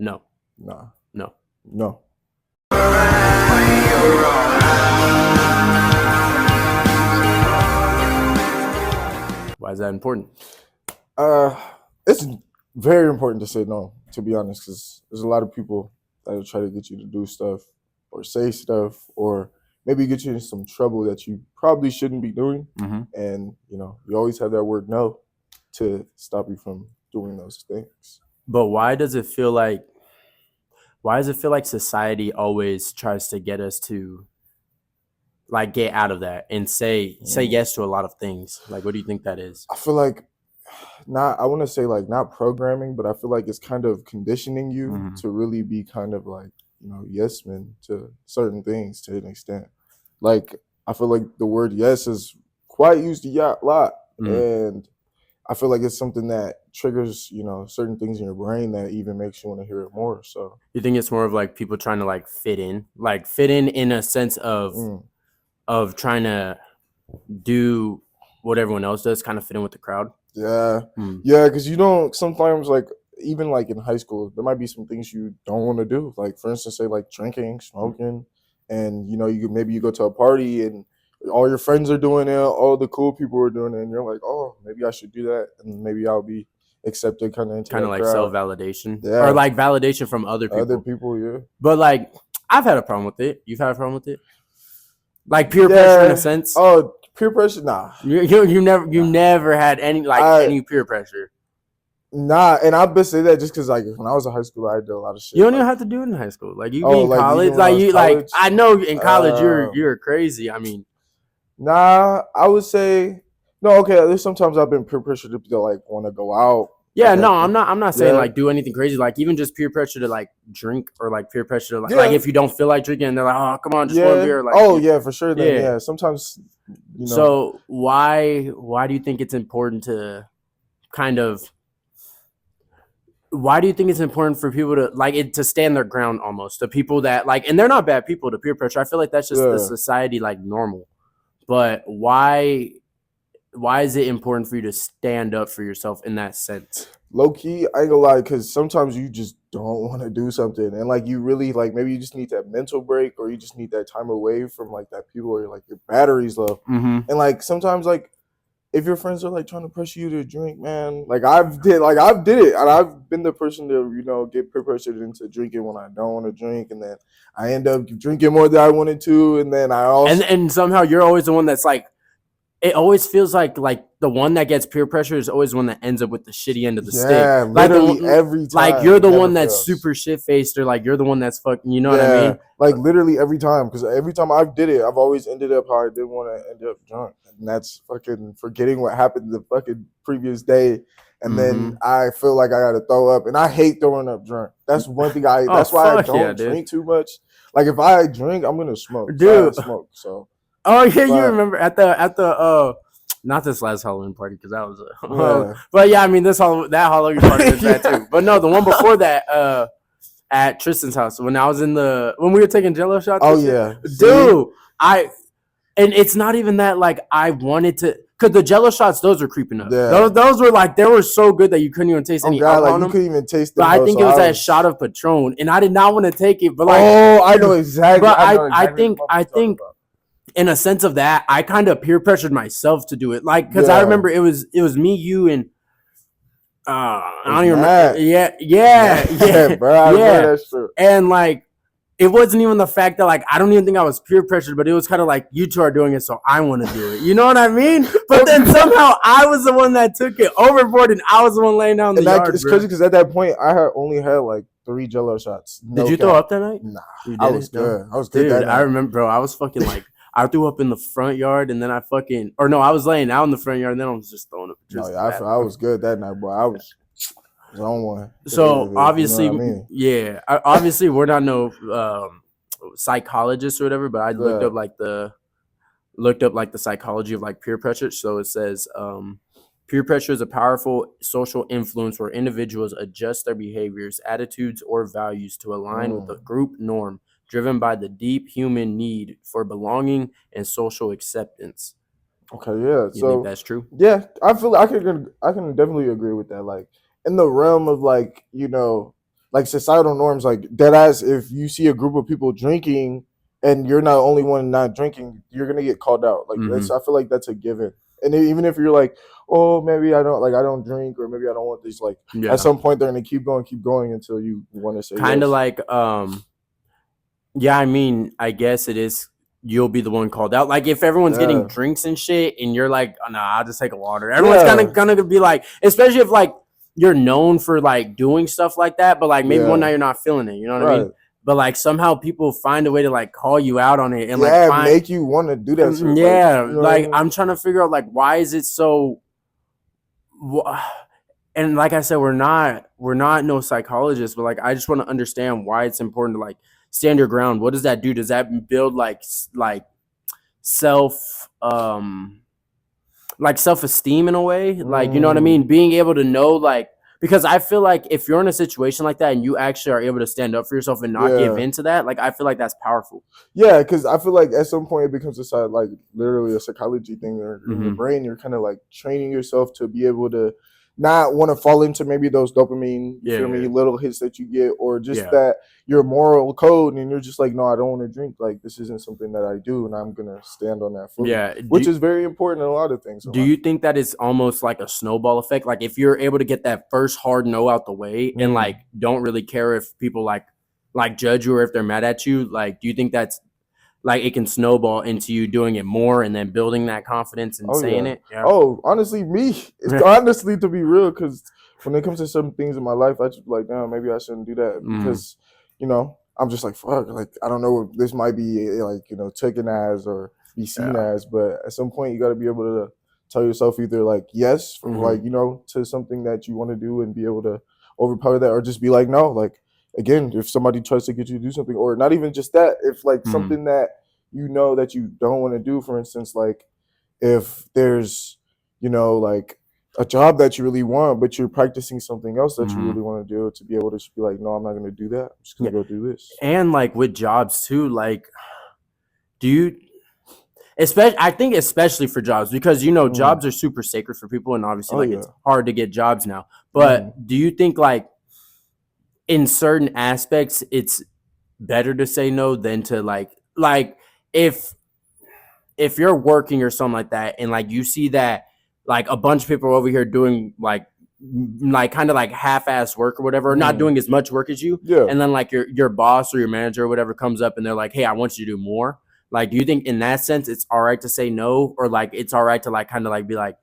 No. Nah. No. No. Why is that important? It's very important to say no, to be honest, because there's a lot of people that will try to get you to do stuff or say stuff or maybe get you in some trouble that you probably shouldn't be doing. Mm-hmm. And, you always have that word no to stop you from doing those things. But why does it feel like society always tries to get us to like get out of that and say yes to a lot of things? Like, what do you think that is? I feel like I want to say like not programming, but I feel like it's kind of conditioning you to really be kind of like, yes men to certain things to an extent. Like, I feel like the word yes is quite used a lot. And I feel like it's something that triggers, certain things in your brain that even makes you want to hear it more. So you think it's more of like people trying to like fit in in a sense of trying to do what everyone else does, kind of fit in with the crowd? Yeah. Yeah, because you don't sometimes like even like in high school, there might be some things you don't want to do. Like for instance, say like drinking, smoking, and you go to a party and all your friends are doing it, all the cool people are doing it, and you're like, oh, maybe I should do that, and maybe I'll be accepted kind of into that like crowd. Self-validation, or like validation from other people. Other people, yeah. But like, I've had a problem with it. You've had a problem with it, like peer pressure in a sense. Oh, peer pressure, nah. You never had any any peer pressure. Nah, and I've been saying that just because like when I was in high school, I did a lot of shit. You don't even have to do it in high school. Like you be in college, I know in college you're crazy. I mean, nah, I would say no. Okay, there's sometimes I've been peer pressured to like want to go out. Yeah, no, I'm not saying like do anything crazy. Like even just peer pressure to like drink, or like peer pressure to like if you don't feel like drinking, they're like, oh, come on, just one beer. Like, yeah, for sure. Then, yeah, sometimes. So why do you think it's important to kind of? Why do you think it's important for people to to stand their ground almost? The people that and they're not bad people to peer pressure. I feel like that's just the society normal. But why is it important for you to stand up for yourself in that sense? Low key, I ain't gonna lie, because sometimes you just don't want to do something, and you really maybe you just need that mental break, or you just need that time away from that people, or your battery's low, and sometimes if your friends are trying to pressure you to drink, man, I've did it, and I've been the person to get peer pressured into drinking when I don't want to drink, and then I end up drinking more than I wanted to, and then I also and somehow you're always the one that's it always feels like the one that gets peer pressure is always the one that ends up with the shitty end of the stick. Yeah, literally every time. You're the one that's super shit faced, or you're the one that's fucking. You know what I mean? Literally every time, because every time I did it, I've always ended up how I didn't want to end up drunk, and that's fucking forgetting what happened the fucking previous day, and then I feel like I got to throw up, and I hate throwing up drunk. That's one thing that's why I don't drink too much. If I drink, I'm gonna smoke. Dude, smoke. So. Oh yeah, you remember at the not this last Halloween party, because that was but yeah, I mean that Halloween party was that too. But no, the one before that at Tristan's house when we were taking Jello shots. Oh yeah, dude, and it's not even that I wanted to, because the Jello shots, those were creeping up. Yeah. Those were they were so good that you couldn't even taste any alcohol on them. You couldn't even taste them. But I think it was that shot of Patron, and I did not want to take it. But I know exactly. But I think. In a sense of that, I kind of peer pressured myself to do it. Because I remember it was me, you, and I don't even remember. Yeah, bro. Yeah, that's true. And it wasn't even the fact that I don't even think I was peer pressured, but it was kind of you two are doing it, so I want to do it. You know what I mean? But then somehow I was the one that took it overboard, and I was the one laying down the yard. It's crazy because at that point I only had 3 Jello shots. Did you throw up that night? Nah, I was good. I was good. Dude, I remember, bro. I was fucking I threw up in the front yard, and then I was laying out in the front yard, and then I was just throwing up. I was good that night, boy. I was on one. So obviously, obviously we're not no psychologists or whatever, but I looked up the psychology of peer pressure. So it says peer pressure is a powerful social influence where individuals adjust their behaviors, attitudes, or values to align with the group norm, driven by the deep human need for belonging and social acceptance. Okay, yeah. You think that's true? Yeah, I feel I can definitely agree with that. In the realm of like societal norms, like dead ass. If you see a group of people drinking and you're not the only one not drinking, you're gonna get called out. Like that's, I feel like that's a given. And even if you're like, oh, maybe I don't drink, or maybe I don't want this, like at some point they're gonna keep going until you want to say kind of yes. like yeah, I mean, I guess it is. You'll be the one called out. Like if everyone's getting drinks and shit, and you're like, oh, nah, I'll just take a water. Everyone's kind of gonna be like, especially if like you're known for like doing stuff like that, but like maybe one night you're not feeling it. You know what I mean? But like somehow people find a way to like call you out on it and like make you want to do that shit. Yeah, like I'm trying to figure out like why is it so. And like I said, we're not no psychologists, but like I just want to understand why it's important to like stand your ground. What does that do? Does that build like self self-esteem in a way? Like, you know what I mean? Being able to know, like, because I feel like if you're in a situation like that and you actually are able to stand up for yourself and not give into that, like I feel like that's powerful. Yeah, because I feel like at some point it becomes like literally a psychology thing, or in your brain, you're kind of like training yourself to be able to not want to fall into maybe those dopamine, you feel me, little hits that you get, or just that your moral code, and you're just like, no, I don't want to drink. Like this isn't something that I do, and I'm gonna stand on that foot. Yeah, which is very important in a lot of things. Do you think that it's almost like a snowball effect? Like if you're able to get that first hard no out the way, and like don't really care if people like judge you or if they're mad at you, like do you think that's like it can snowball into you doing it more and then building that confidence and saying it? Yeah. Oh, honestly, it's honestly, to be real, because when it comes to certain things in my life, I just be like, damn, maybe I shouldn't do that, because you know, I'm just like, fuck, like I don't know if this might be like, you know, taken as or be seen as, but at some point you got to be able to tell yourself either like yes, for like, you know, to something that you want to do and be able to overpower that, or just be like no. Like again, if somebody tries to get you to do something, or not even just that, if like something that you know that you don't want to do, for instance, like if there's, you know, like a job that you really want, but you're practicing something else that you really want to do, to be able to just be like, no, I'm not going to do that. I'm just going to go do this. And like with jobs too, like do you, especially for jobs, because you know jobs are super sacred for people, and obviously it's hard to get jobs now. But do you think like in certain aspects it's better to say no than to like if you're working or something like that, and like you see that like a bunch of people are over here doing like kind of like half-ass work or whatever, or not doing as much work as you, and then like your boss or your manager or whatever comes up and they're like, hey, I want you to do more. Like, do you think in that sense it's all right to say no, or like it's all right to like kind of like be like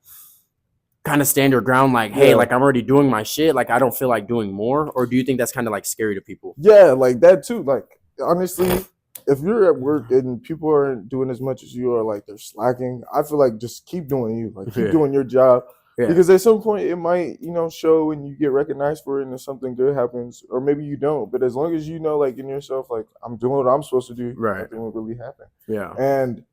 kind of stand your ground, like, hey, like I'm already doing my shit, like I don't feel like doing more? Or do you think that's kind of like scary to people? Yeah, like that too. Like honestly, if you're at work and people aren't doing as much as you are, like they're slacking, I feel like just keep doing you, like keep doing your job. Because at some point it might, you know, show and you get recognized for it, and if something good happens, or maybe you don't. But as long as you know, like in yourself, like I'm doing what I'm supposed to do, nothing will really happen. And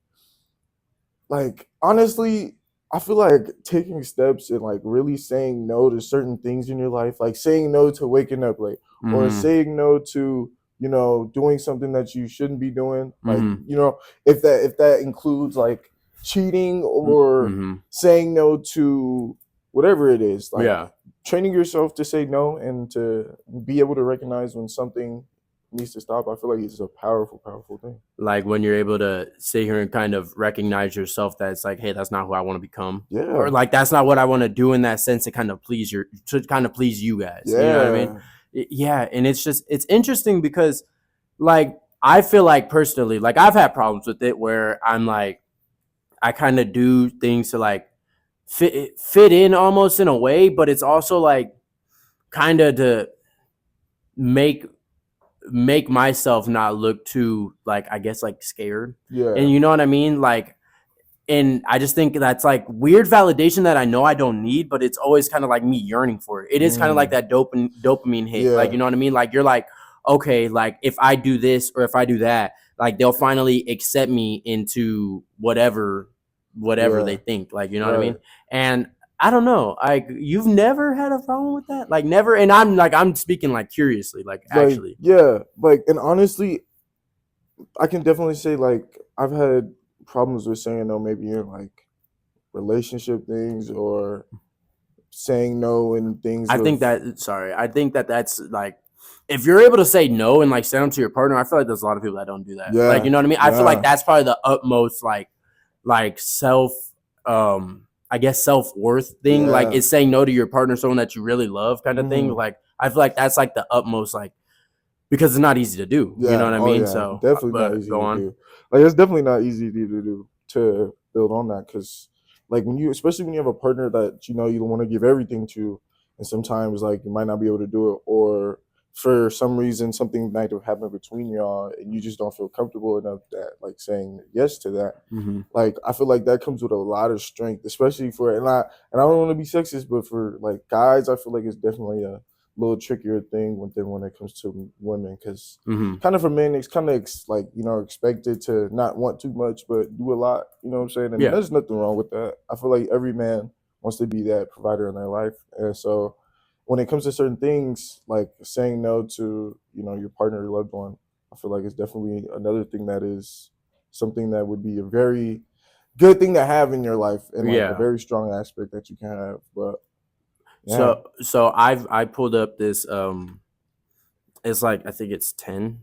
like honestly, I feel like taking steps and like really saying no to certain things in your life, like saying no to waking up late, or saying no to, you know, doing something that you shouldn't be doing. Like, you know, if that includes like cheating, or saying no to whatever it is, like training yourself to say no and to be able to recognize when something needs to stop. I feel like it's a powerful thing. Like when you're able to sit here and kind of recognize yourself that it's like, hey, that's not who I want to become. Or like that's not what I want to do in that sense, to kind of please you guys. You know what I mean? Yeah. And it's interesting because like I feel like personally, like I've had problems with it where I'm like, I kind of do things to like fit in almost in a way, but it's also like kind of to make myself not look too like, I guess, like scared. And you know what I mean? Like, and I just think that's like weird validation that I know I don't need, but it's always kind of like me yearning for it. It is kind of like that dopamine hit. Like, you know what I mean? Like you're like, okay, like if I do this or if I do that, like they'll finally accept me into whatever they think. Like, you know what I mean? And I don't know. Like, you've never had a problem with that? Like, never? And I'm speaking like curiously, like actually. Like, and honestly, I can definitely say like I've had problems with saying no, maybe in like relationship things, or saying no in things. I think that that's like if you're able to say no and like send them to your partner, I feel like there's a lot of people that don't do that. Yeah, like, you know what I mean? I feel like that's probably the utmost like self, I guess self-worth thing. Like, it's saying no to your partner, someone that you really love, kind of thing. Like, I feel like that's like the utmost, like, because it's not easy to do. You know what I mean? Yeah. So definitely not easy to do. Like, it's definitely not easy to do to build on that, because like especially when you have a partner that you don't want to give everything to, and sometimes like you might not be able to do it, or for some reason something might have happened between y'all and you just don't feel comfortable enough that like saying yes to that. Like, I feel like that comes with a lot of strength, especially for and I don't want to be sexist, but for like guys, I feel like it's definitely a little trickier thing when it comes to women, because kind of for men it's kind of expected to not want too much but do a lot, you know what I'm saying? And there's nothing wrong with that. I feel like every man wants to be that provider in their life, and so when it comes to certain things like saying no to your partner or loved one, I feel like it's definitely another thing that is something that would be a very good thing to have in your life, and like a very strong aspect that you can have. But so I pulled up this it's like, I think it's 10.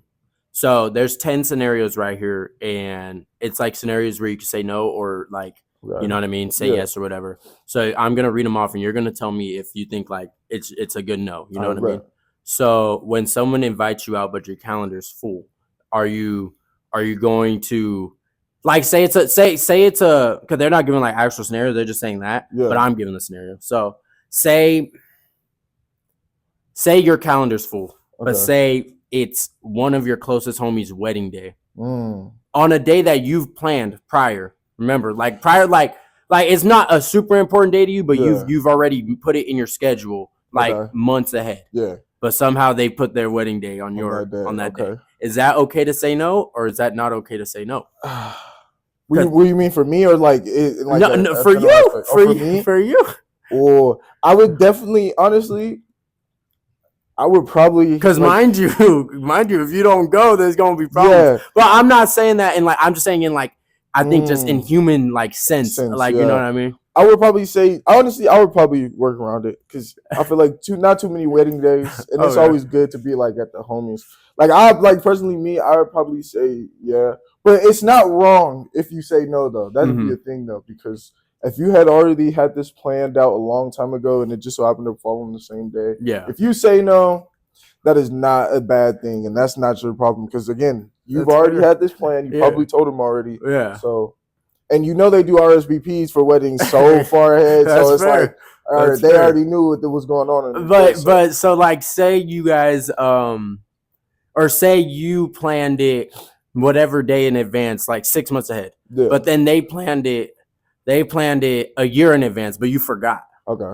So there's 10 scenarios right here, and it's like scenarios where you can say no or like, you know what I mean, say yes or whatever. So I'm gonna read them off, and you're gonna tell me if you think like it's a good no. You know what I mean? So when someone invites you out but your calendar's full, are you going to like say it's a because they're not giving like actual scenarios, they're just saying that. But I'm giving the scenario. So say your calendar's full, but say it's one of your closest homies' wedding day on a day that you've planned prior. Remember, like prior, like it's not a super important day to you, but you've already put it in your schedule like months ahead. Yeah. But somehow they put their wedding day on that day. Is that okay to say no, or is that not okay to say no? What do you mean, for me, or like for you? For you. Or I would definitely, honestly, I would probably, because mind you, if you don't go, there's gonna be problems. But I'm not saying that in like, I'm just saying in like, I think just in human like sense like, you know what I mean? I would probably say, honestly, I would probably work around it, because I feel like not too many wedding days, and it's always good to be like at the homies. Like personally, me, I would probably say but it's not wrong if you say no though. That'd be a thing though, because if you had already had this planned out a long time ago and it just so happened to fall on the same day, if you say no, that is not a bad thing, and that's not your problem, because again, you've already had this plan. You probably told them already. So, and they do RSVPs for weddings so far ahead. So it's like they already knew what was going on. But so like, say you guys or say you planned it whatever day in advance, like 6 months ahead. But then they planned it a year in advance, but you forgot.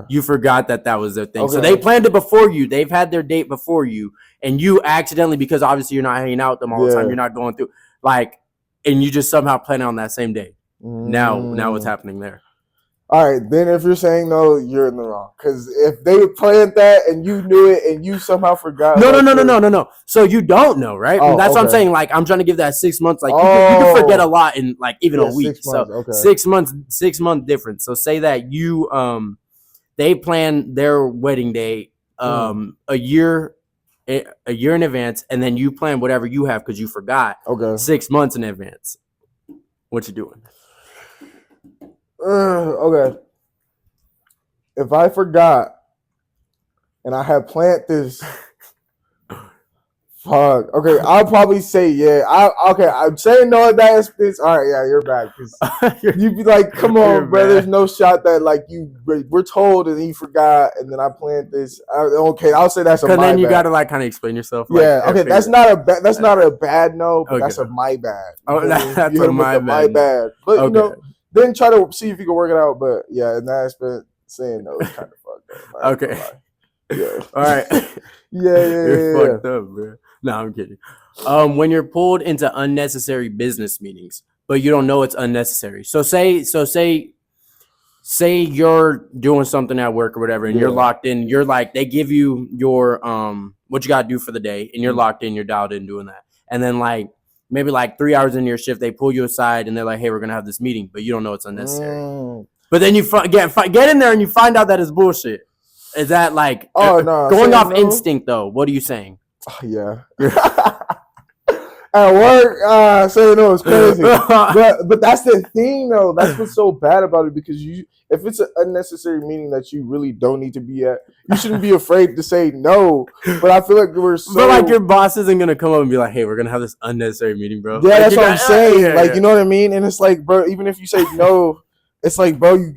You forgot that was their thing. So they planned it before you. They've had their date before you, and you accidentally, because obviously you're not hanging out with them all the time, you're not going through like, and you just somehow plan it on that same day. Now what's happening there? All right, then if you're saying no, you're in the wrong. Because if they planned that and you knew it and you somehow forgot. No. So you don't know, right? That's what I'm saying. Like, I'm trying to give that 6 months. Like, you can forget a lot in like even a week. 6 months, so 6 month difference. So say that you they plan their wedding day a year in advance, and then you plan whatever you have because you forgot 6 months in advance. What you doing? Okay. If I forgot and I had planned this, fuck. Okay, I'll probably say I'm saying no in that instance. All right, you're back. You'd be like, come on, bro. There's no shot that like we're told and you forgot, and then I planned this. I'll say that's a my bad. Because then you gotta like kind of explain yourself. That's not a bad no, but that's a my bad. That's a my bad. But then try to see if you can work it out. But in that aspect, saying no is kind of fucked up. Okay. Yeah. All right. You're fucked up, bro. No, I'm kidding. When you're pulled into unnecessary business meetings, but you don't know it's unnecessary. So say you're doing something at work or whatever, and you're locked in. You're like, they give you your what you gotta do for the day, and you're locked in. You're dialed in doing that, and then like maybe like 3 hours into your shift, they pull you aside and they're like, "Hey, we're gonna have this meeting," but you don't know it's unnecessary. But then you get in there and you find out that it's bullshit. Is that like going off instinct though? What are you saying? Yeah. At work, saying no is crazy. but that's the thing, though. That's what's so bad about it, because if it's an unnecessary meeting that you really don't need to be at, you shouldn't be afraid to say no. But I feel like we're so. But like your boss isn't gonna come up and be like, "Hey, we're gonna have this unnecessary meeting, bro." Yeah, like, that's what I'm saying. You know what I mean? And it's like, bro, even if you say no, it's like, bro, you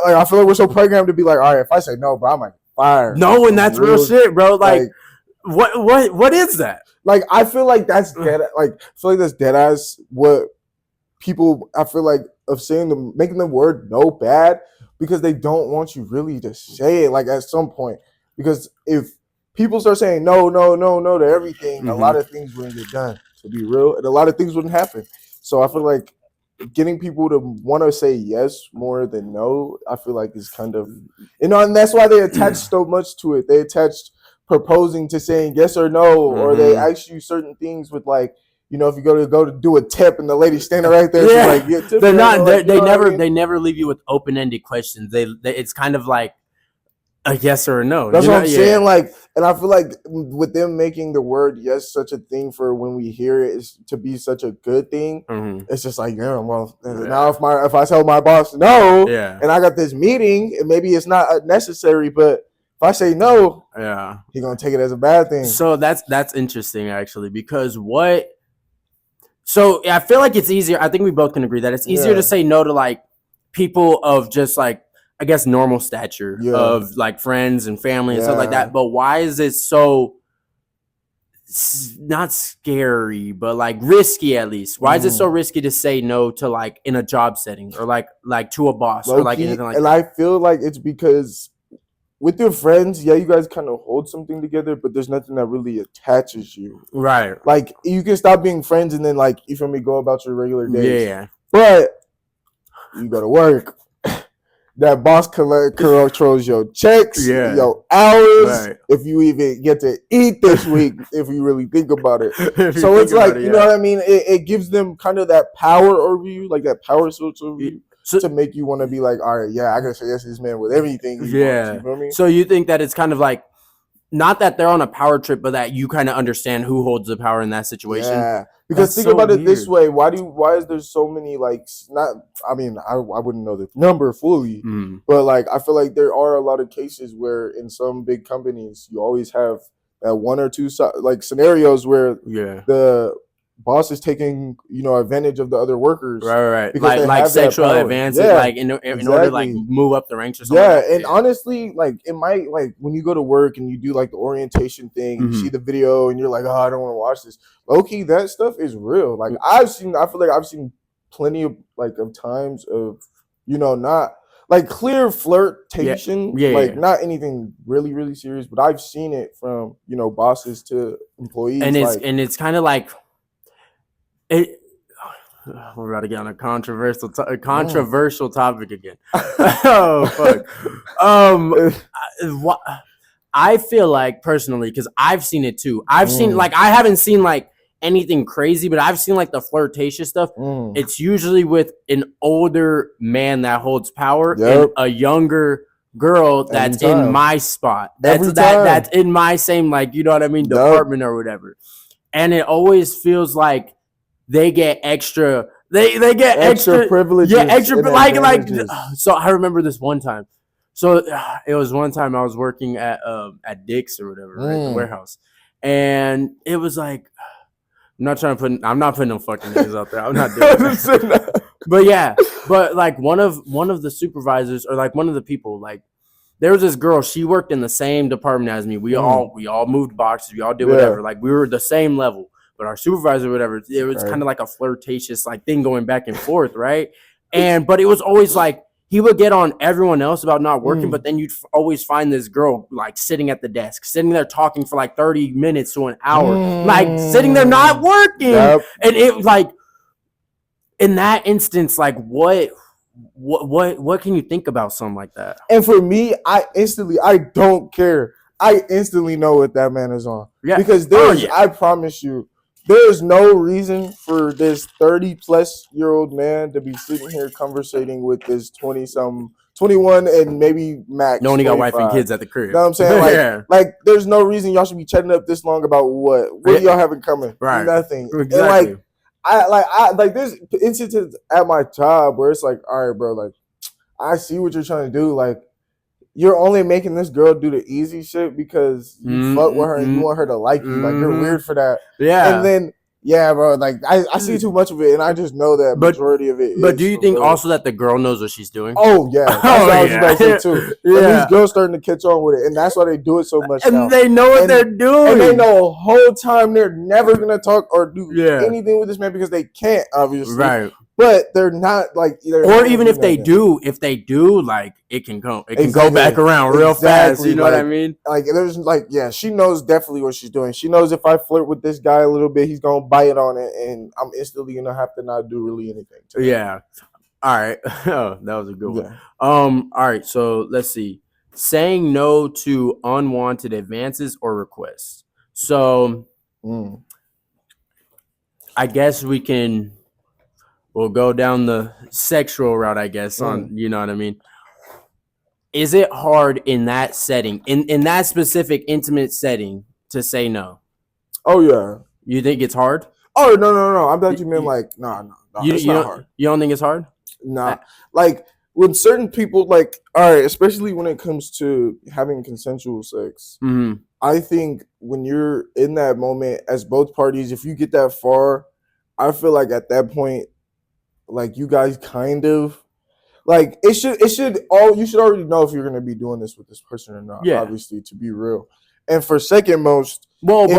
I feel like we're so programmed to be like, all right, if I say no, bro, I'm like fired. No, and that's real shit, bro. Like what is that? Like, I feel like that's dead. Like, I feel like that's dead ass what people, I feel like, of saying making the word no bad, because they don't want you really to say it, like, at some point. Because if people start saying no to everything, a lot of things wouldn't get done, to be real, and a lot of things wouldn't happen. So I feel like getting people to want to say yes more than no, I feel like is kind of, and that's why they attach so much to it. They attached proposing to saying yes or no, or they ask you certain things with, like, you know, if you go to do a tip and the lady's standing right there, she's like, yeah, tip. They're not. They never leave you with open-ended questions. They it's kind of like a yes or a no. That's what I'm saying. Like, and I feel like with them making the word yes such a thing for when we hear it is to be such a good thing, it's just like, now if I tell my boss no, and I got this meeting, and maybe it's not necessary, but if I say no, he's gonna take it as a bad thing. So that's interesting, actually, because so I feel like it's easier. I think we both can agree that it's easier to say no to like people of just like, I guess, normal stature, of like friends and family and stuff like that. But why is it so not scary, but like risky, at least? Why is it so risky to say no to, like, in a job setting, or like to a boss, or like anything like that? And I feel like it's because with your friends, you guys kind of hold something together, but there's nothing that really attaches you. Right. Like, you can stop being friends and then, like, you feel me, go about your regular days. Yeah. But you go to work. That boss controls your checks, your hours, if you even get to eat this week, if you really think about it. So it's like, you know what I mean? It gives them kind of that power over you, like that power switch over you. To make you want to be like, all right, I gotta say yes to this man with everything. Wants, you feel me? So you think that it's kind of like, not that they're on a power trip, but that you kind of understand who holds the power in that situation. Yeah, because think about it this way: why is there so many, like, not? I mean, I wouldn't know the number fully, but like, I feel like there are a lot of cases where in some big companies you always have that one or two like scenarios where the boss is taking, advantage of the other workers, right, like sexual advances, like in order to like move up the ranks or something. And honestly, like, it might, like, when you go to work and you do like the orientation thing, and you see the video and you're like, oh, I don't want to watch this. Low-key, that stuff is real. Like, I feel like I've seen plenty of times of, not like clear flirtation, not anything really, really serious, but I've seen it from, bosses to employees, and it's kind of like. We're about to get on a controversial topic again. Oh fuck. I feel like, personally, because I've seen it too. I've seen, like, I haven't seen like anything crazy, but I've seen like the flirtatious stuff. It's usually with an older man that holds power and a younger girl that's in my spot. That's in my same, like, you know what I mean, department or whatever. And it always feels like they get extra. They get extra privileges. Yeah, extra like. So I remember this one time. So it was one time I was working at Dick's or whatever, right, the warehouse, and it was like, I'm not putting no fucking names out there. I'm not doing that. But like one of the supervisors, or like one of the people, like, there was this girl. She worked in the same department as me. We all moved boxes. We all did whatever. Like, we were the same level. But our supervisor, whatever, it was kind of like a flirtatious, like, thing going back and forth, right? But it was always like, he would get on everyone else about not working, but then you'd always find this girl, like, sitting at the desk, sitting there talking for like 30 minutes to an hour, like, sitting there not working. And it, like, in that instance, like, what can you think about something like that? And for me, I don't care. I instantly know what that man is on. Yeah. Because I promise you, there's no reason for this 30-plus-year-old man to be sitting here conversating with this 20-some, 21 and maybe max. No, only got 25. wife and kids at the crib. You know what I'm saying? Like there's no reason y'all should be chatting up this long about what do y'all have in common? Right. Nothing. Exactly. And I like there's instances at my job where it's like, all right, bro, like I see what you're trying to do. Like you're only making this girl do the easy shit because you fuck with her and you want her to like you. Like you're weird for that. Yeah. And then bro, like I see too much of it and I just know that majority of it. But do you think also that the girl knows what she's doing? Oh yeah. That's what I was about to say too. Yeah. And these girls starting to catch on with it, and that's why they do it so much. And now. They know what they're doing. And they know the whole time they're never gonna talk or do anything with this man because they can't, obviously. Right. But they're not like or even if they do, like it can go back around real fast. You know what I mean? Like there's she knows definitely what she's doing. She knows if I flirt with this guy a little bit, he's gonna bite on it, and I'm instantly gonna have to not do really anything. Yeah. All right. Oh, that was a good one. All right. So let's see. Saying no to unwanted advances or requests. So I guess we'll go down the sexual route, I guess, you know what I mean? Is it hard in that setting, in that specific intimate setting, to say no? Oh, yeah. You think it's hard? Oh, no. I thought you meant no, it's not hard. You don't think it's hard? Nah. Like, with certain people, like, all right, especially when it comes to having consensual sex, I think when you're in that moment as both parties, if you get that far, I feel like at that point, like you guys kind of like you should already know if you're going to be doing this with this person or not, obviously, to be real. And for second most, if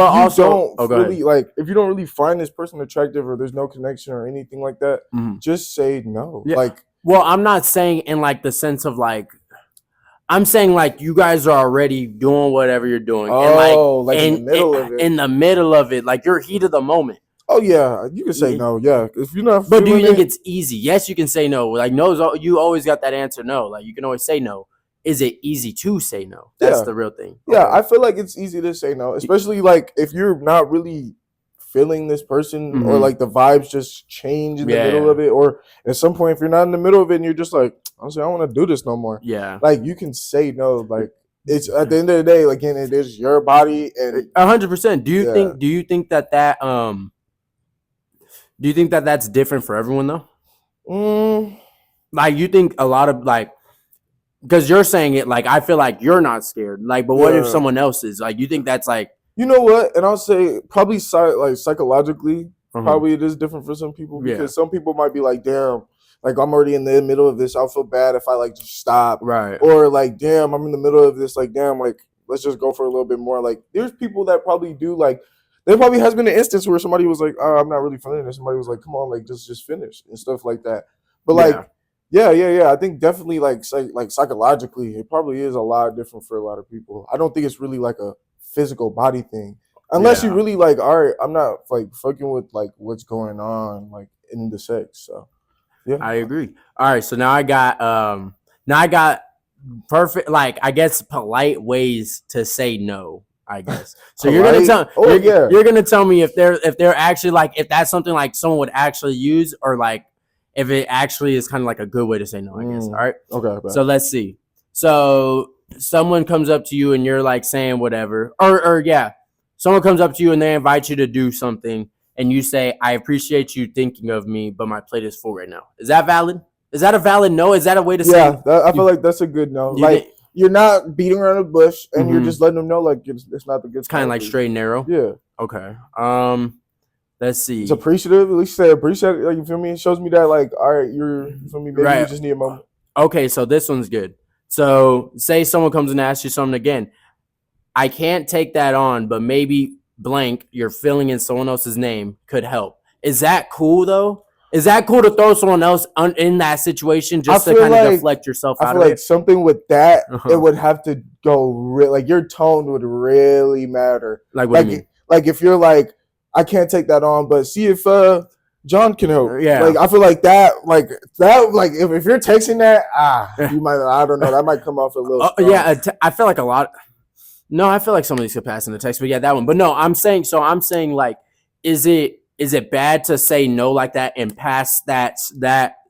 you don't really find this person attractive or there's no connection or anything like that, just say no. Well, I'm not saying in like the sense of like, I'm saying like you guys are already doing whatever you're doing. Oh, in the middle of it. In the middle of it, like you're heat of the moment. Oh yeah, you can say no. Yeah, if you're not. But do you think it's easy? Yes, you can say no. Like no, you always got that answer. No, like you can always say no. Is it easy to say no? That's the real thing. Yeah, okay. I feel like it's easy to say no, especially like if you're not really feeling this person or like the vibes just change in the middle of it, or at some point if you're not in the middle of it and you're just like, honestly, I don't want to do this no more. Yeah, like you can say no. Like it's at the end of the day, like it is your body and 100%. Do you think that do you think that that's different for everyone though? Like you think a lot of like, because you're saying it like I feel like you're not scared. Like, but what if someone else is? Like, you think that's like, you know what? And I'll say probably psychologically, probably it is different for some people because some people might be like, damn, like I'm already in the middle of this. I'll feel bad if I like just stop. Right. Or like, damn, I'm in the middle of this. Like, damn, like let's just go for a little bit more. Like, there's people that probably do like. There probably has been an instance where somebody was like, oh, I'm not really feeling it. Somebody was like, come on, like just finish and stuff like that. But like, yeah. I think definitely like psychologically, it probably is a lot different for a lot of people. I don't think it's really like a physical body thing. Unless you really like, all right, I'm not like fucking with like what's going on like in the sex. So yeah. I agree. All right. So now I got perfect, like I guess polite ways to say no. I guess. So you're gonna tell me if they're actually like if that's something like someone would actually use or like if it actually is kind of like a good way to say no, I guess. All right. Okay. So let's see. So someone comes up to you and you're like saying whatever, or someone comes up to you and they invite you to do something and you say, I appreciate you thinking of me, but my plate is full right now. Is that valid? Is that a valid no? Is that a way to say? Yeah, I feel like that's a good no. Like. You're not beating around the bush, and you're just letting them know, like, it's not the good. It's kind of like straight and narrow. Yeah. Okay. Let's see. It's appreciative. At least say appreciate it. Like, you feel me? It shows me that, like, all right, you feel me? Maybe you just need a moment. Okay, so this one's good. So, say someone comes and asks you something again. I can't take that on, but maybe blank, you're filling in someone else's name could help. Is that cool, though? Is that cool to throw someone else in that situation just to kind of deflect yourself out of it? I feel like something with that, it would have to go like your tone would really matter. Like what do you mean? Like if you're like, I can't take that on, but see if John can help. Yeah. Like I feel like that, like if you're texting that, you might, I don't know, that might come off a little. I feel like a lot. No, I feel like some of these could pass in the text, but that one. But no, I'm saying like, is it bad to say no like that and pass that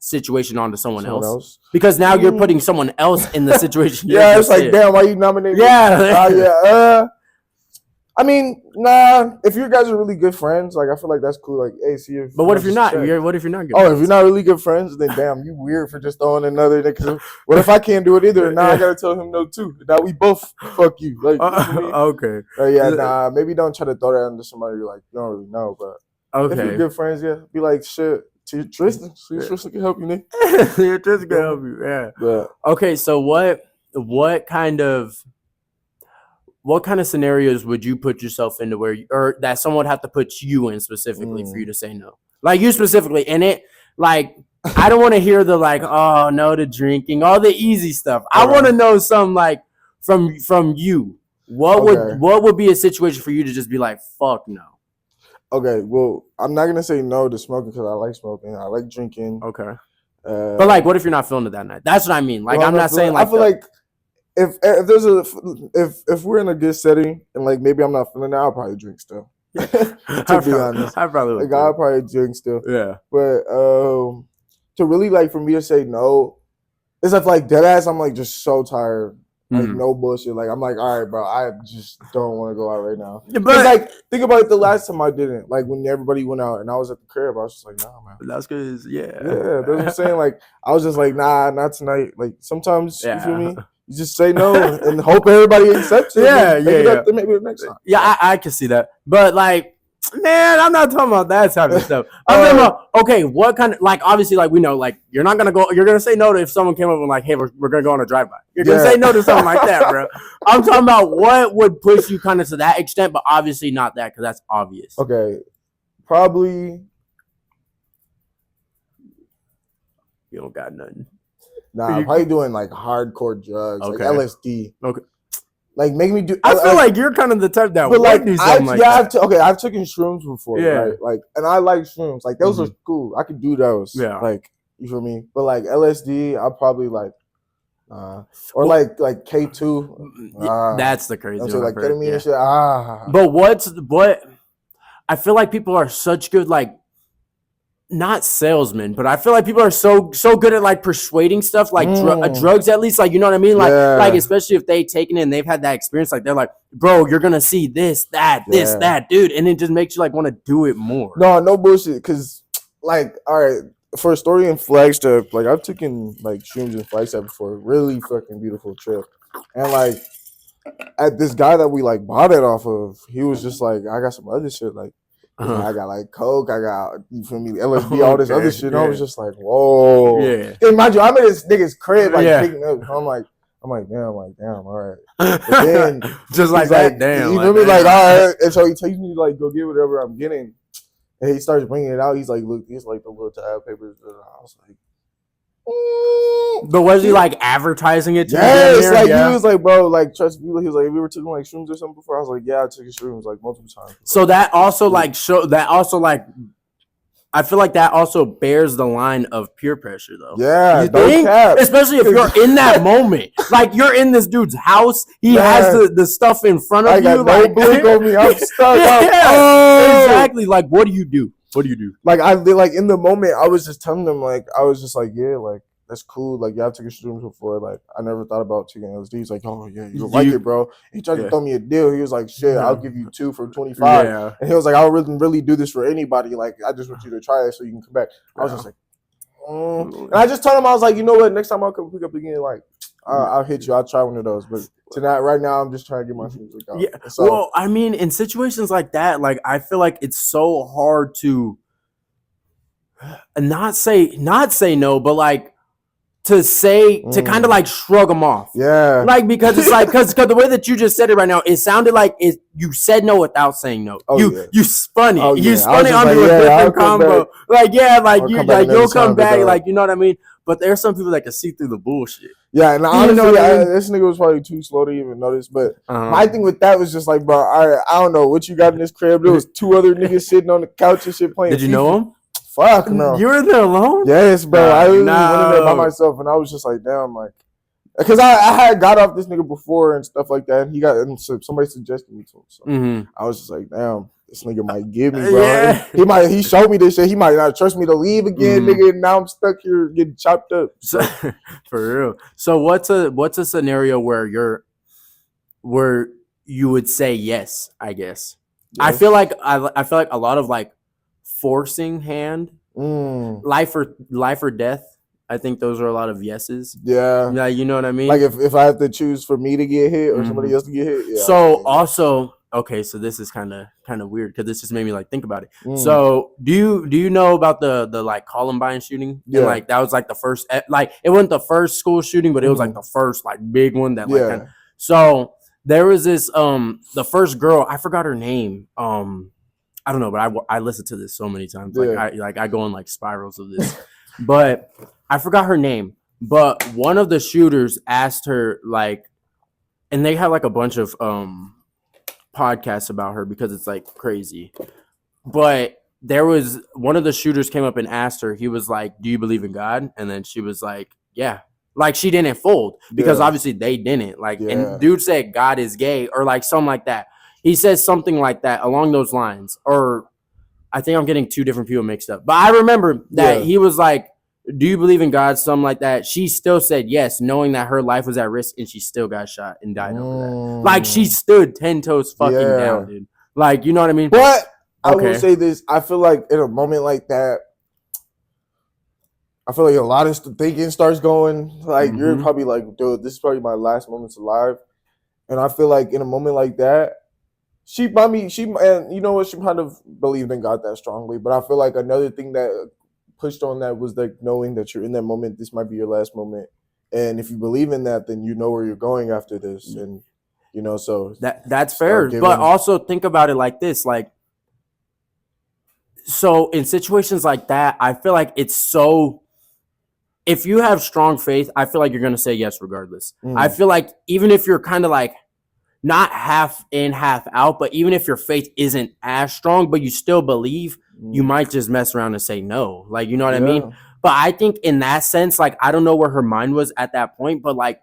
situation onto someone else. Because now you're putting someone else in the situation. Yeah, it's like, damn, why you nominated? Yeah. I mean, nah. If you guys are really good friends, like I feel like that's cool. Like, hey, see if. But what if you're not? What if you're not good? Oh, if you're not really good friends, then damn, you weird for just throwing another. Nigga. What if I can't do it either? Now I gotta tell him no too. Now we both fuck you. Like, okay. Yeah, nah. Maybe don't try to throw that under somebody you like you don't really know. But if you're good friends, yeah, be like shit. Tristan can help you, Nick. Yeah, Tristan can help you. Yeah. But, okay, so what kind of scenarios would you put yourself into or that someone would have to put you in specifically for you to say no? Like you specifically in it, like I don't want to hear the like, oh no to drinking, all the easy stuff. I want to know some like from you. What would be a situation for you to just be like, fuck no? Okay, well, I'm not gonna say no to smoking because I like smoking. I like drinking. Okay. But like, what if you're not feeling it that night? That's what I mean. Like, I'm not saying like. I feel like if there's if we're in a good setting and like maybe I'm not feeling it, I'll probably drink still. To be honest, I probably would. Like, I'll probably drink still. Yeah. But to really like for me to say no, it's like dead ass. I'm like just so tired. Like no bullshit. Like I'm like, all right, bro. I just don't want to go out right now. But like, think about it. The last time I didn't, like when everybody went out and I was at the crib, I was just like, nah, man. That's because that's what I'm saying. Like I was just like, nah, not tonight. Like sometimes you feel me. You just say no and hope everybody accepts it. Maybe the next time. Yeah, I can see that. But like, man, I'm not talking about that type of stuff. I'm talking about, okay, what kind of, like, obviously, like, we know, like, you're not going to say no to if someone came up and like, hey, we're going to go on a drive-by. You're going to say no to something like that, bro. I'm talking about what would push you kind of to that extent, but obviously not that because that's obvious. Okay, probably. You don't got nothing. Nah, I'm probably doing like hardcore drugs, like LSD. Okay. Like make me do. I feel like you're kind of the type that would do something like that. I've taken shrooms before, right? Like, and I like shrooms. Like those are cool. I could do those. Yeah. Like you feel me? But like LSD, I'll probably like, or like K2. That's the crazy one. So like ketamine and shit. But what? I feel like people are such good like. Not salesmen, but I feel like people are so good at like persuading stuff, like drugs at least, like you know what I mean, like especially if they taken it and they've had that experience, like they're like, bro, you're gonna see this, that, dude, and it just makes you like want to do it more. No bullshit, because like, all right, for a story in Flagstaff, like I've taken like shrooms in Flagstaff before, really fucking beautiful trip, and like at this guy that we like bought it off of, he was just like, I got some other shit, like. I got like coke, I got, you feel me, LSD, all this other shit. And I was just like, whoa. Yeah. And mind you, I'm in this nigga's crib, like picking up. I'm like, damn, all right. But then just like that, damn. You feel me? Like, all right. And so he takes me to like go get whatever I'm getting. And he starts bringing it out. He's like, look, it's like the little tab papers. And I was like, but was he like advertising it to you? Yes, like he was like, bro, like trust me. He was like, have you ever taken like shrooms or something before? I was like, yeah, I took shrooms like multiple times. So that also like I feel like that also bears the line of peer pressure though. Yeah, you think? Especially if you're in that moment. Like you're in this dude's house. He has the stuff in front of you. Like blink on me. I'm stuck. Exactly. Like what do you do? Like I like in the moment I was just telling them like I was just like, yeah, like that's cool. Like, yeah, I've taken shrooms before. Like, I never thought about taking LSD. He's like, oh, yeah, you like it, bro. He tried to throw me a deal. He was like, shit, I'll give you 2 for $25. Yeah. And he was like, I wouldn't really do this for anybody. Like, I just want you to try it so you can come back. I was just like, And I just told him, I was like, you know what? Next time I'll come pick up again, like, I'll hit you. I'll try one of those. But tonight, right now, I'm just trying to get my shrooms out. Yeah. So, well, I mean, in situations like that, like, I feel like it's so hard to not say no, but like, to kind of like shrug them off. Yeah. Like, because it's like, because the way that you just said it right now, it sounded like you said no without saying no. You spun it. You spun it onto a different combo. Like, you'll come back. Like, you know what I mean? But there's some people that can see through the bullshit. Yeah, and honestly, this nigga was probably too slow to even notice. But my thing with that was just like, bro, I don't know what you got in this crib. There was 2 other niggas sitting on the couch and shit playing. Did you know him? Fuck no. You were there alone? Yes, bro. I went in there by myself, and I was just like, damn, like, because I had got off this nigga before and stuff like that, and somebody suggested me to him. So I was just like, damn. this nigga might give me, bro. Yeah. He showed me this shit. He might not trust me to leave again, nigga. And now I'm stuck here getting chopped up. So, for real. So what's a scenario where you would say yes, I guess. Yes. I feel like a lot of like forcing hand, life or death. I think those are a lot of yeses. Yeah, you know what I mean. Like if I have to choose for me to get hit or somebody else to get hit. Yeah, so also, okay, so this is kind of weird because this just made me like think about it. So do you know about the like Columbine shooting? Yeah, and, like that was like the first, like it wasn't the first school shooting, but it was like the first like big one that like. So there was this the first girl, I forgot her name. I don't know, but I listened to this so many times. Like I go in like spirals of this. But I forgot her name. But one of the shooters asked her, like, and they had like a bunch of podcasts about her because it's like crazy. But there was one of the shooters came up and asked her, he was like, "Do you believe in God?" And then she was like, "Yeah." Like she didn't fold because obviously they didn't. Like, and dude said God is gay or like something like that. He says something like that along those lines. Or I think I'm getting two different people mixed up. But I remember that he was like, "Do you believe in God?" Something like that. She still said yes, knowing that her life was at risk, and she still got shot and died over that. Like she stood 10 toes fucking down, dude. Like, you know what I mean? But I will say this. I feel like in a moment like that, I feel like a lot of thinking starts going. Like you're probably like, dude, this is probably my last moments alive. And I feel like in a moment like that, and you know what, she kind of believed in God that strongly. But I feel like another thing that pushed on that was like knowing that you're in that moment, this might be your last moment. And if you believe in that, then you know where you're going after this. And you know, so that's fair. But also think about it like this, like, so in situations like that, I feel like it's so, if you have strong faith, I feel like you're going to say yes regardless. I feel like even if you're kind of like not half in, half out, but even if your faith isn't as strong, but you still believe, you might just mess around and say no. Like, you know what I mean? But I think in that sense, like, I don't know where her mind was at that point, but like,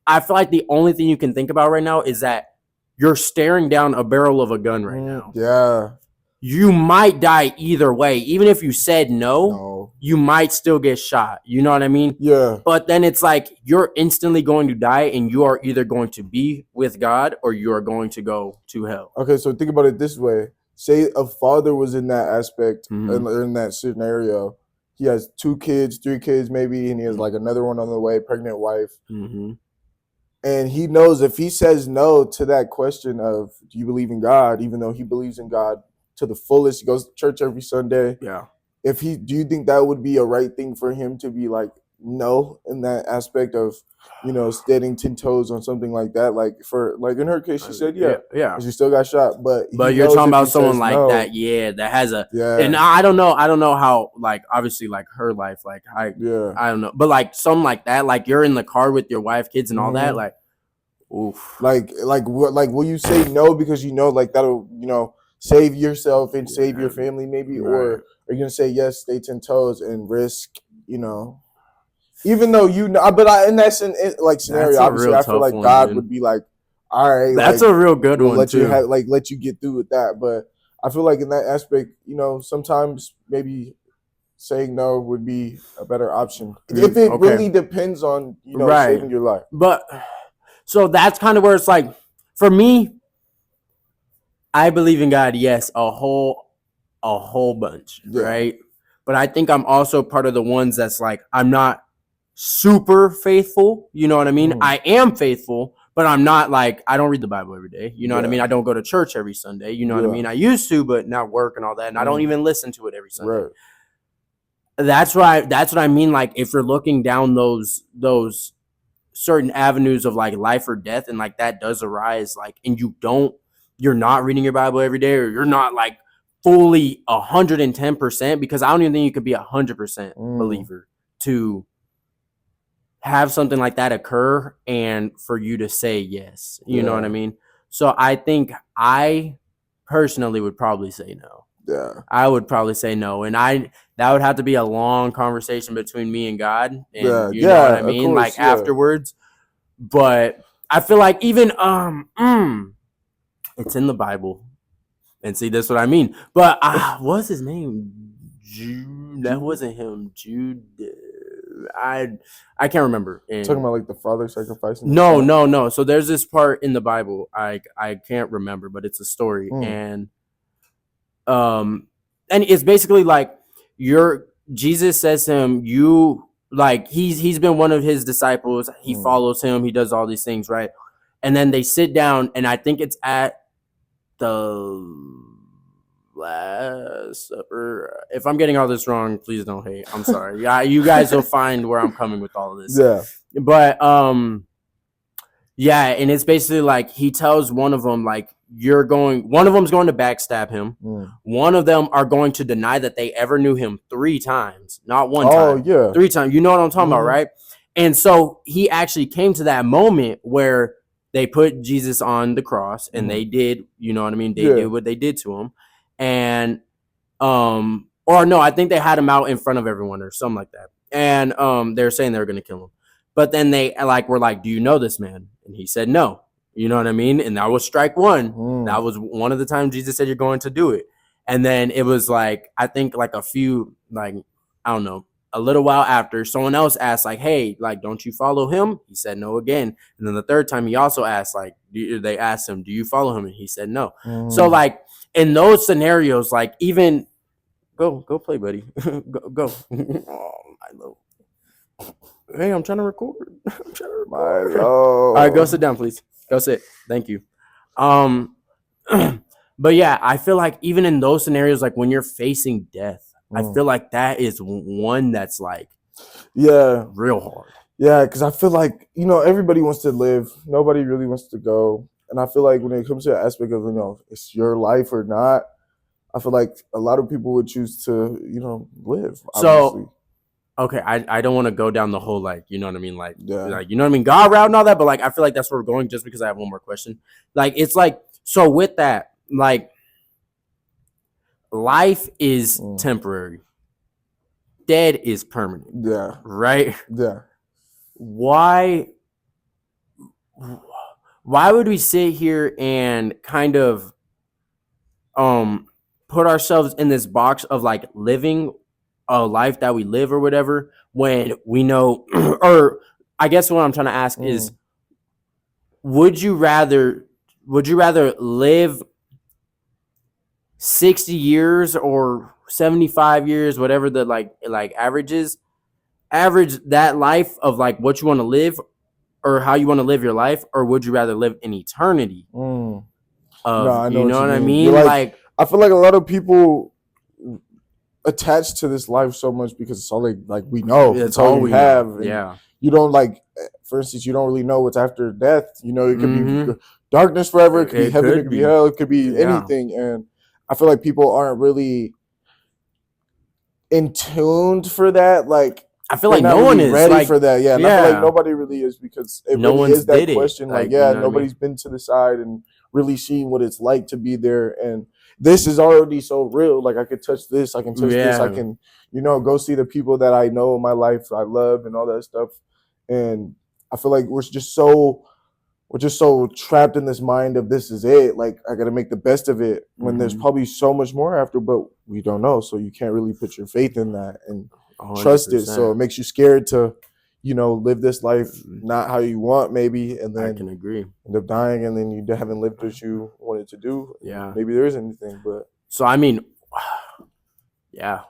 I feel like the only thing you can think about right now is that you're staring down a barrel of a gun right now. Yeah. You might die either way. Even if you said no, you might still get shot. You know what I mean? Yeah. But then it's like you're instantly going to die, and you are either going to be with God or you are going to go to hell. Okay, so think about it this way. Say a father was in that aspect, in that scenario. He has 2 kids, 3 kids maybe, and he has like another one on the way, pregnant wife. And he knows if he says no to that question of, do you believe in God, even though he believes in God to the fullest, he goes to church every Sunday. Yeah. Do you think that would be a right thing for him to be like, no, in that aspect of, you know, standing 10 toes on something like that? Like for, like in her case, she said, yeah. She still got shot. But you're talking about someone like that, that has a, and I don't know how, like, obviously like her life, like I don't know, but like something like that, like you're in the car with your wife, kids and all that, like, oof. Like will you say no because you know, like that'll, you know, save yourself and save your family maybe, or are you gonna say yes, stay 10 toes and risk, you know, even though you know, but in that scenario, obviously I feel like God would be like, all right, that's like, a real good one let too. You let you get through with that. But I feel like in that aspect, you know, sometimes maybe saying no would be a better option if it really depends on, you know, saving your life. But so that's kind of where it's like, for me, I believe in God, yes, a whole bunch, right? But I think I'm also part of the ones that's like, I'm not super faithful, you know what I mean? I am faithful, but I'm not like, I don't read the Bible every day, you know what I mean? I don't go to church every Sunday, you know what I mean? I used to, but not work and all that, and I don't even listen to it every Sunday. That's what I mean, like, if you're looking down those certain avenues of like life or death, and like that does arise, like, and you're not reading your Bible every day, or you're not like fully 110%, because I don't even think you could be 100% believer to have something like that occur and for you to say yes. You know what I mean? So I think I personally would probably say no. Yeah. I would probably say no. And that would have to be a long conversation between me and God. And you know what I mean? Course, like afterwards. But I feel like even it's in the Bible. And see, that's what I mean. But what's his name? Jude. That wasn't him. Jude. I can't remember. And Talking about like the father sacrificing. No. So there's this part in the Bible. I can't remember, but it's a story, and it's basically like Jesus says to him, you like he's been one of his disciples. He follows him. He does all these things, right? And then they sit down, and I think it's at the Last Supper. If I'm getting all this wrong, please don't hate. I'm sorry. Yeah, you guys will find where I'm coming with all of this. Yeah. But yeah, and it's basically like he tells one of them like one of them's going to backstab him. One of them are going to deny that they ever knew him 3 times, not one time. Oh yeah, 3 times. You know what I'm talking about, right? And so he actually came to that moment where they put Jesus on the cross, and they did, you know what I mean? They did what they did to him. And or no, I think they had him out in front of everyone or something like that. And they're saying they were going to kill him. But then they were like, "Do you know this man?" And he said, "No." You know what I mean? And that was strike one. That was one of the times Jesus said you're going to do it. And then it was like, I think like a few, like, I don't know, a little while after, someone else asked like, "Hey, like, don't you follow him?" He said no again. And then the third time he also asked, like, they asked him, "Do you follow him?" And he said no. So like in those scenarios, like even go play, buddy. go. Oh, my love. Hey, I'm trying to record. All right, go sit down, please. Go sit. Thank you. But yeah, I feel like even in those scenarios, like when you're facing death, I feel like that is one that's like, real hard. Yeah, because I feel like, everybody wants to live. Nobody really wants to go. And I feel like when it comes to the aspect of, it's your life or not, I feel like a lot of people would choose to, live. So, obviously. Okay, I don't want to go down the whole, like, you know what I mean? Like, like, you know what I mean? God route and all that. But, like, I feel like that's where we're going just because I have one more question. Like, it's like, so with that, like, life is temporary. Dead is permanent. Yeah. Right? Yeah. Why would we sit here and kind of put ourselves in this box of, like, living a life that we live or whatever when we know, or I guess what I'm trying to ask is, would you rather live 60 years or 75 years, whatever the like average that life of like what you want to live or how you want to live your life, or would you rather live in eternity? No, I know you what I mean? Like, I feel like a lot of people attached to this life so much because it's all we know. It's all we have. Yeah. You don't for instance, you don't really know what's after death. It could be darkness forever. It could be heaven. It could be hell. It could be anything. And I feel like people aren't really in tuned for that. Like, I feel like no one is ready for that. Yeah. And I feel like nobody really is because no really is that question. Nobody's been to the side and really seen what it's like to be there. And this is already so real. Like, I could touch this. I can touch this. I can, go see the people that I know in my life, I love, and all that stuff. And I feel like we're just so trapped in this mind of this is it. Like, I got to make the best of it when there's probably so much more after, but we don't know. So you can't really put your faith in that and 100%. Trust it. So it makes you scared to, live this life not how you want, maybe, and then I can agree. End up dying, and then you haven't lived what you wanted to do. Yeah, maybe there is anything, but so I mean, yeah.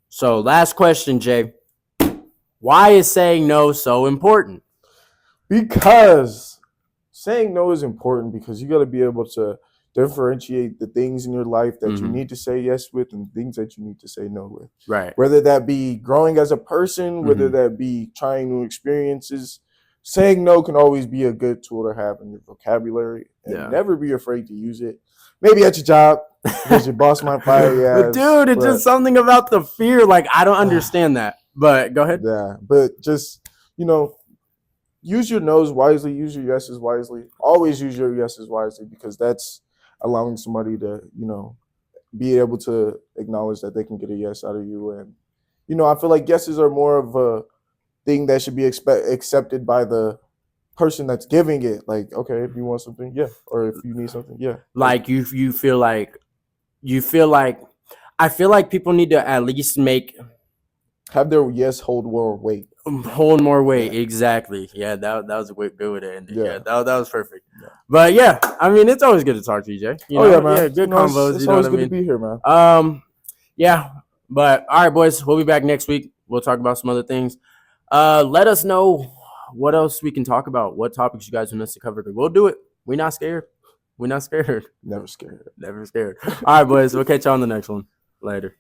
So last question, Jay. Why is saying no so important? Because saying no is important because you got to be able to differentiate the things in your life that you need to say yes with and things that you need to say no with. Right. Whether that be growing as a person, whether that be trying new experiences, saying no can always be a good tool to have in your vocabulary and never be afraid to use it. Maybe at your job because your boss might fire you. But dude, it's just something about the fear. Like, I don't understand that. But go ahead. Yeah, but just, use your no's wisely, use your yeses wisely. Always use your yeses wisely because that's allowing somebody to, be able to acknowledge that they can get a yes out of you. And, I feel like yeses are more of a thing that should be accepted by the person that's giving it. Like, okay, if you want something, yeah. Or if you need something, yeah. Like, you feel like you feel like I feel like people need to at least have their yes hold more weight. Hold more weight, exactly. Yeah, that was a good way to end it. Yeah, that was perfect. Yeah. But yeah, I mean, it's always good to talk to you, Jay. You know? Yeah, man. Yeah, good combos. It's you know always what I good mean? to be here, man. Yeah. But all right, boys, we'll be back next week. We'll talk about some other things. Let us know what else we can talk about. What topics you guys want us to cover? We'll do it. We're not scared. We're not scared. Never scared. Never scared. All right, boys. We'll catch you on the next one. Later.